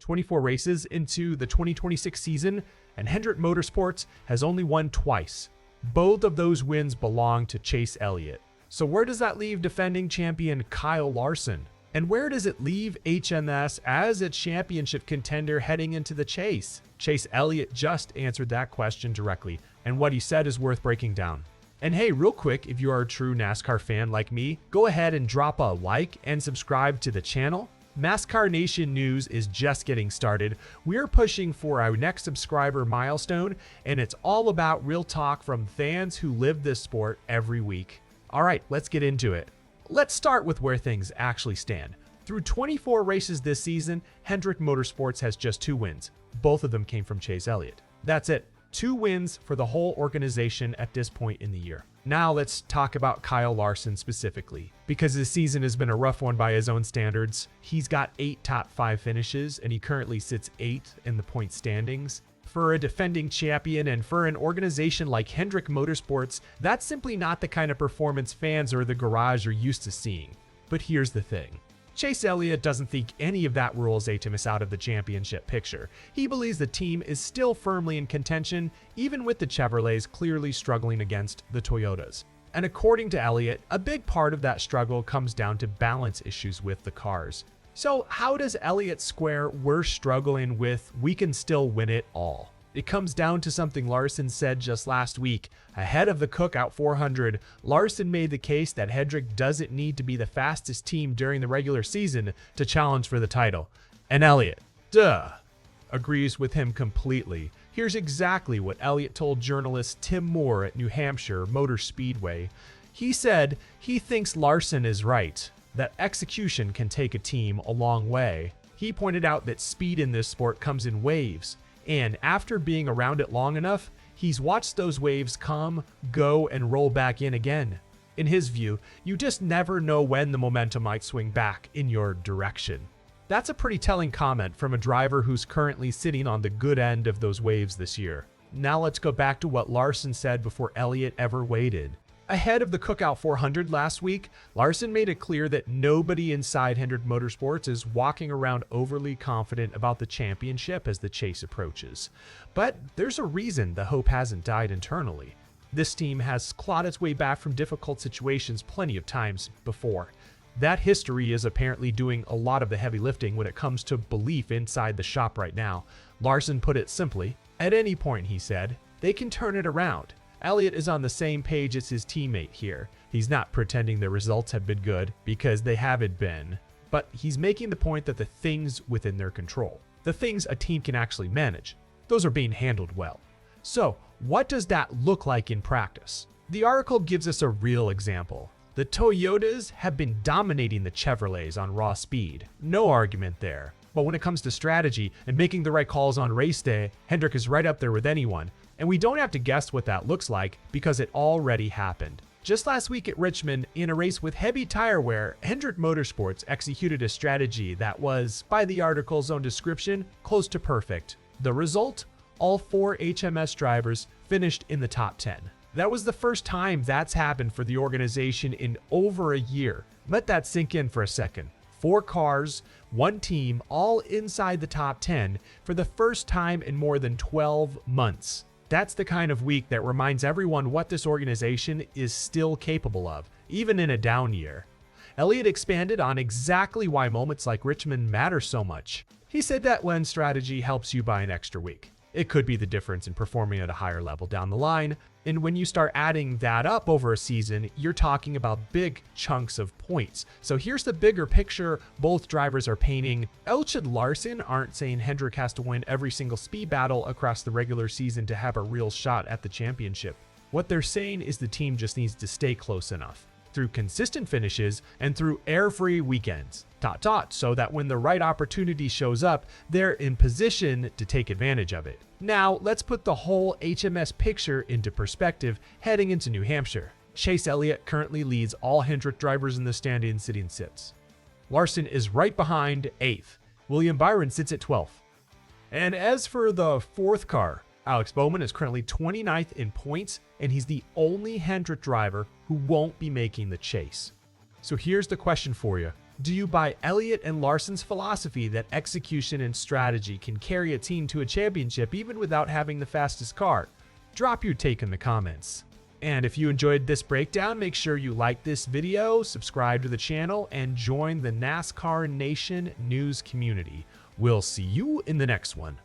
24 races into the 2026 season, and Hendrick Motorsports has only won twice. Both of those wins belong to Chase Elliott. So where does that leave defending champion Kyle Larson? And where does it leave HMS as a championship contender heading into the chase? Chase Elliott just answered that question directly, and what he said is worth breaking down. And hey, real quick, if you are a true NASCAR fan like me, go ahead and drop a like and subscribe to the channel. NASCAR Nation news is just getting started. We're pushing for our next subscriber milestone, and it's all about real talk from fans who live this sport every week. All right, let's get into it. Let's start with where things actually stand. Through 24 races this season, Hendrick Motorsports has just 2 wins. Both of them came from Chase Elliott. That's it. 2 wins for the whole organization at this point in the year. Now let's talk about Kyle Larson specifically, because his season has been a rough one by his own standards. He's got 8 top 5 finishes, and he currently sits 8th in the point standings. For a defending champion and for an organization like Hendrick Motorsports, that's simply not the kind of performance fans or the garage are used to seeing. But here's the thing. Chase Elliott doesn't think any of that rules HMS out of the championship picture. He believes the team is still firmly in contention, even with the Chevrolets clearly struggling against the Toyotas. And according to Elliott, a big part of that struggle comes down to balance issues with the cars. So how does Elliott square we're struggling with we can still win it all? It comes down to something Larson said just last week. Ahead of the Cookout 400, Larson made the case that Hendrick doesn't need to be the fastest team during the regular season to challenge for the title. And Elliott, agrees with him completely. Here's exactly what Elliott told journalist Tim Moore at New Hampshire Motor Speedway. He said he thinks Larson is right, that execution can take a team a long way. He pointed out that speed in this sport comes in waves, and after being around it long enough, he's watched those waves come, go, and roll back in again. In his view, you just never know when the momentum might swing back in your direction. That's a pretty telling comment from a driver who's currently sitting on the good end of those waves this year. Now let's go back to what Larson said before Elliott ever waited. Ahead of the Cookout 400 last week, Larson made it clear that nobody inside Hendrick Motorsports is walking around overly confident about the championship as the chase approaches. But there's a reason the hope hasn't died internally. This team has clawed its way back from difficult situations plenty of times before. That history is apparently doing a lot of the heavy lifting when it comes to belief inside the shop right now. Larson put it simply, at any point, he said, they can turn it around. Elliott is on the same page as his teammate here. He's not pretending the results have been good, because they haven't been. But he's making the point that the things within their control, the things a team can actually manage, those are being handled well. So, what does that look like in practice? The article gives us a real example. The Toyotas have been dominating the Chevrolets on raw speed. No argument there. But when it comes to strategy and making the right calls on race day, Hendrick is right up there with anyone. And we don't have to guess what that looks like because it already happened. Just last week at Richmond, in a race with heavy tire wear, Hendrick Motorsports executed a strategy that was, by the article's own description, close to perfect. The result? All 4 HMS drivers finished in the top 10. That was the first time that's happened for the organization in over a year. Let that sink in for a second. 4 cars, 1 team, all inside the top 10 for the first time in more than 12 months. That's the kind of week that reminds everyone what this organization is still capable of, even in a down year. Elliott expanded on exactly why moments like Richmond matter so much. He said that when strategy helps you by an extra week, it could be the difference in performing at a higher level down the line. And when you start adding that up over a season, you're talking about big chunks of points. So here's the bigger picture both drivers are painting. Elliott and Larson aren't saying Hendrick has to win every single speed battle across the regular season to have a real shot at the championship. What they're saying is the team just needs to stay close enough, through consistent finishes and through air-free weekends, so that when the right opportunity shows up, they're in position to take advantage of it. Now, let's put the whole HMS picture into perspective heading into New Hampshire. Chase Elliott currently leads all Hendrick drivers in the standings sitting 6th. Larson is right behind 8th. Byron sits at 12th. And as for the 4th car, Alex Bowman is currently 29th in points, and he's the only Hendrick driver who won't be making the chase. So here's the question for you. Do you buy Elliott and Larson's philosophy that execution and strategy can carry a team to a championship even without having the fastest car? Drop your take in the comments. And if you enjoyed this breakdown, make sure you like this video, subscribe to the channel, and join the NASCAR Nation news community. We'll see you in the next one.